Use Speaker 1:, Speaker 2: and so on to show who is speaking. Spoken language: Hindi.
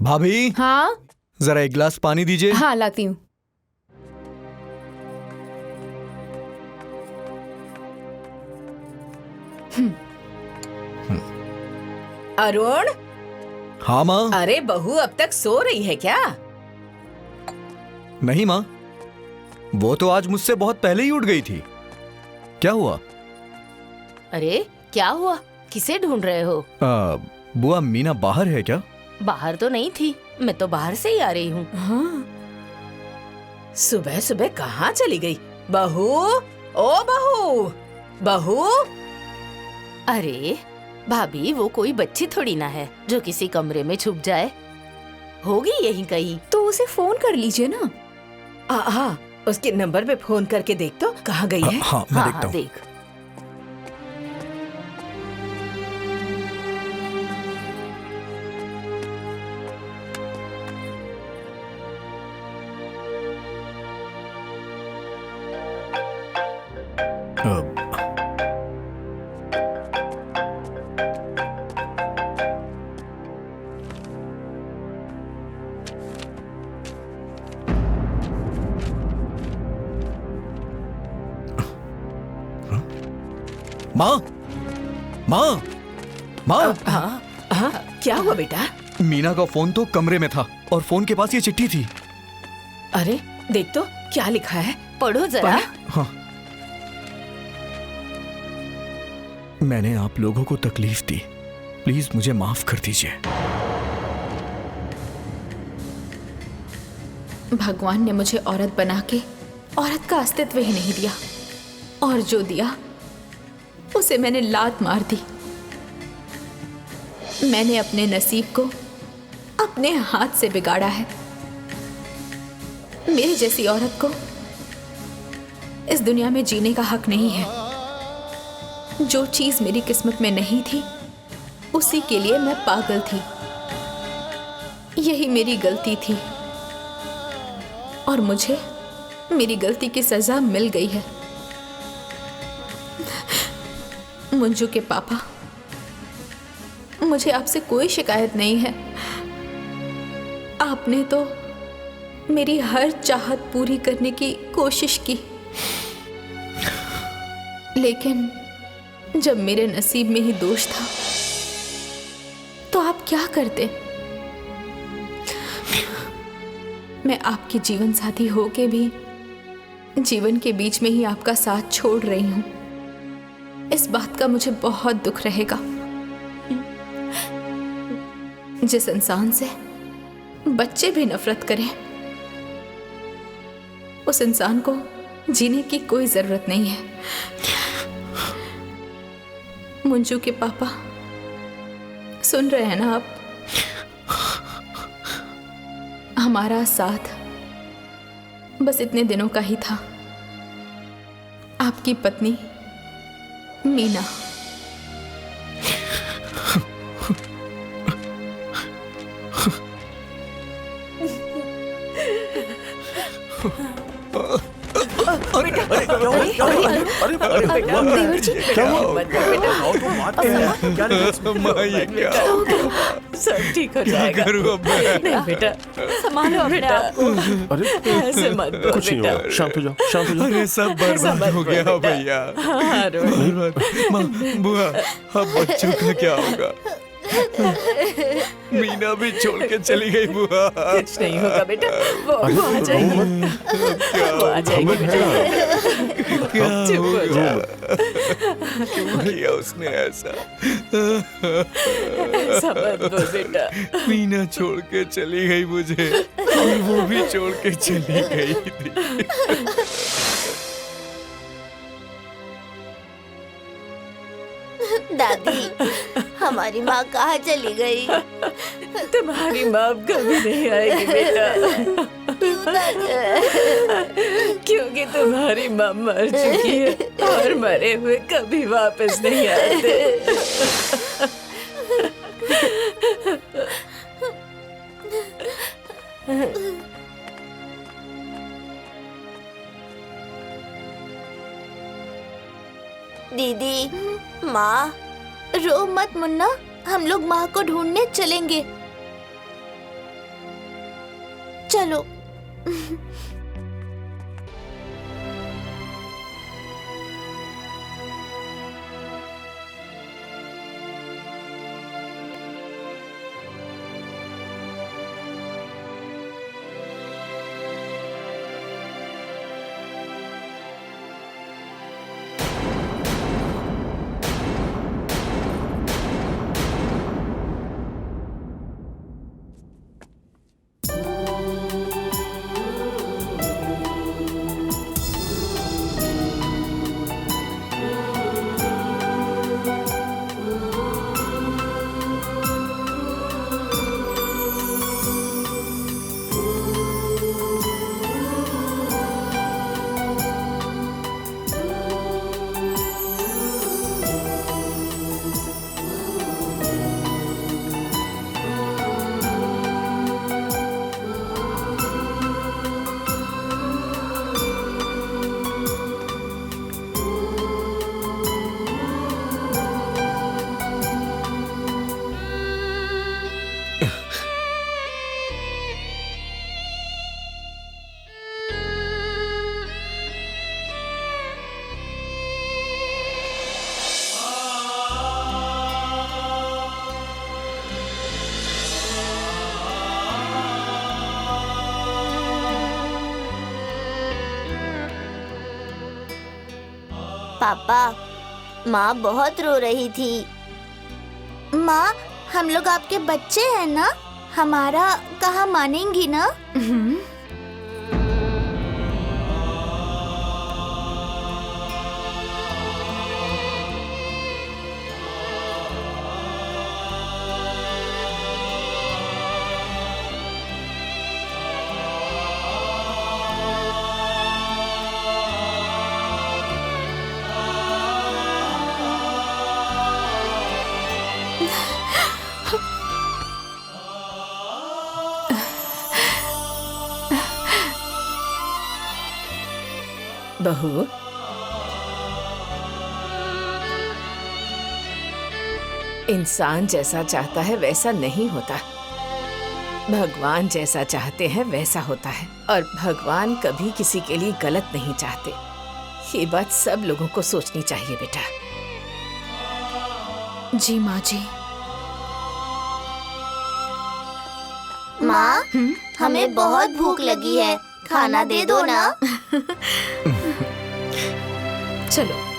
Speaker 1: भाभी,
Speaker 2: हाँ
Speaker 1: जरा एक गिलास पानी दीजिए।
Speaker 2: हाँ लाती हूँ।
Speaker 3: अरुण,
Speaker 1: हाँ माँ।
Speaker 3: अरे बहू अब तक सो रही है क्या?
Speaker 1: नहीं माँ, वो तो आज मुझसे बहुत पहले ही उठ गई थी। क्या हुआ?
Speaker 4: अरे क्या हुआ? किसे ढूंढ रहे हो?
Speaker 1: बुआ मीना बाहर है क्या?
Speaker 4: बाहर तो नहीं थी, मैं तो बाहर से ही आ रही हूँ।
Speaker 3: हाँ। सुबह सुबह कहाँ चली गई? बहू, ओ बहू, बहू।
Speaker 4: अरे भाभी, वो कोई बच्ची थोड़ी ना है जो किसी कमरे में छुप जाए। होगी यहीं कहीं।
Speaker 2: तो उसे फोन कर लीजिए ना।
Speaker 3: हाँ, उसके नंबर पे फोन करके देख तो कहाँ गई है।
Speaker 1: हाँ मैं देखता हूँ।
Speaker 4: देख।
Speaker 1: माँ, माँ, माँ।
Speaker 3: हाँ, क्या हुआ बेटा?
Speaker 1: मीना का फोन तो कमरे में था और फोन के पास ये चिट्ठी थी।
Speaker 3: अरे देख तो क्या लिखा है।
Speaker 4: पढ़ो जरा।
Speaker 1: हाँ। मैंने आप लोगों को तकलीफ दी, प्लीज मुझे माफ कर दीजिए।
Speaker 2: भगवान ने मुझे औरत बना के औरत का अस्तित्व ही नहीं दिया, और जो दिया उसे मैंने लात मार दी। मैंने अपने नसीब को अपने हाथ से बिगाड़ा है। मेरी जैसी औरत को इस दुनिया में जीने का हक नहीं है। जो चीज मेरी किस्मत में नहीं थी उसी के लिए मैं पागल थी। यही मेरी गलती थी और मुझे मेरी गलती की सजा मिल गई है। मंजू के पापा, मुझे आपसे कोई शिकायत नहीं है। आपने तो मेरी हर चाहत पूरी करने की कोशिश की, लेकिन जब मेरे नसीब में ही दोष था तो आप क्या करते? मैं आपकी जीवन साथी होके भी जीवन के बीच में ही आपका साथ छोड़ रही हूं। इस बात का मुझे बहुत दुख रहेगा। जिस इंसान से बच्चे भी नफरत करें, उस इंसान को जीने की कोई जरूरत नहीं है। मंजू के पापा, सुन रहे हैं ना आप? हमारा साथ बस इतने दिनों का ही था। आपकी पत्नी मीना।
Speaker 3: सब ठीक हो जाएगा। नहीं बेटा, संभालो अपने आप को। ऐसे मत बोल
Speaker 5: कुछ नहीं
Speaker 3: बेटा।
Speaker 5: होगा, शांत हो जाओ, शांत हो जाओ।
Speaker 1: अरे सब बर्बाद हो गया भैया।
Speaker 3: हाँ,
Speaker 1: माँ, बुआ, अब बच्चों का क्या होगा? मीना भी छोड़ के चली गई बुआ।
Speaker 3: कुछ नहीं होगा बेटा, वो आ जाएगी। वो आ जाएगी बेटा।
Speaker 1: क्या
Speaker 3: चुप हो
Speaker 1: होगा?
Speaker 3: जाओ।
Speaker 1: क्यों किया उसने ऐसा?
Speaker 3: ऐसा मत बोल बेटा।
Speaker 1: मीना छोड़ के चली गई मुझे, और वो भी छोड़ के चली गई थी।
Speaker 4: दादी, हमारी माँ कहाँ चली गई?
Speaker 3: तुम्हारी माँ अब कभी नहीं आएगी बेटा। क्योंकि तुम्हारी माँ मर चुकी है और मरे हुए कभी वापस नहीं आते।
Speaker 4: दीदी, माँ, रो मत मुन्ना, हम लोग माँ को ढूंढने चलेंगे।
Speaker 5: चलो। पापा, माँ बहुत रो रही थी। माँ, हम लोग आपके बच्चे हैं ना, हमारा कहाँ मानेंगी ना?
Speaker 3: बहू, इंसान जैसा चाहता है वैसा नहीं होता, भगवान जैसा चाहते हैं वैसा होता है। और भगवान कभी किसी के लिए गलत नहीं चाहते। ये बात सब लोगों को सोचनी चाहिए बेटा।
Speaker 2: जी माँ जी।
Speaker 5: माँ, हमें बहुत भूख लगी है, खाना दे दो ना।
Speaker 2: चलो।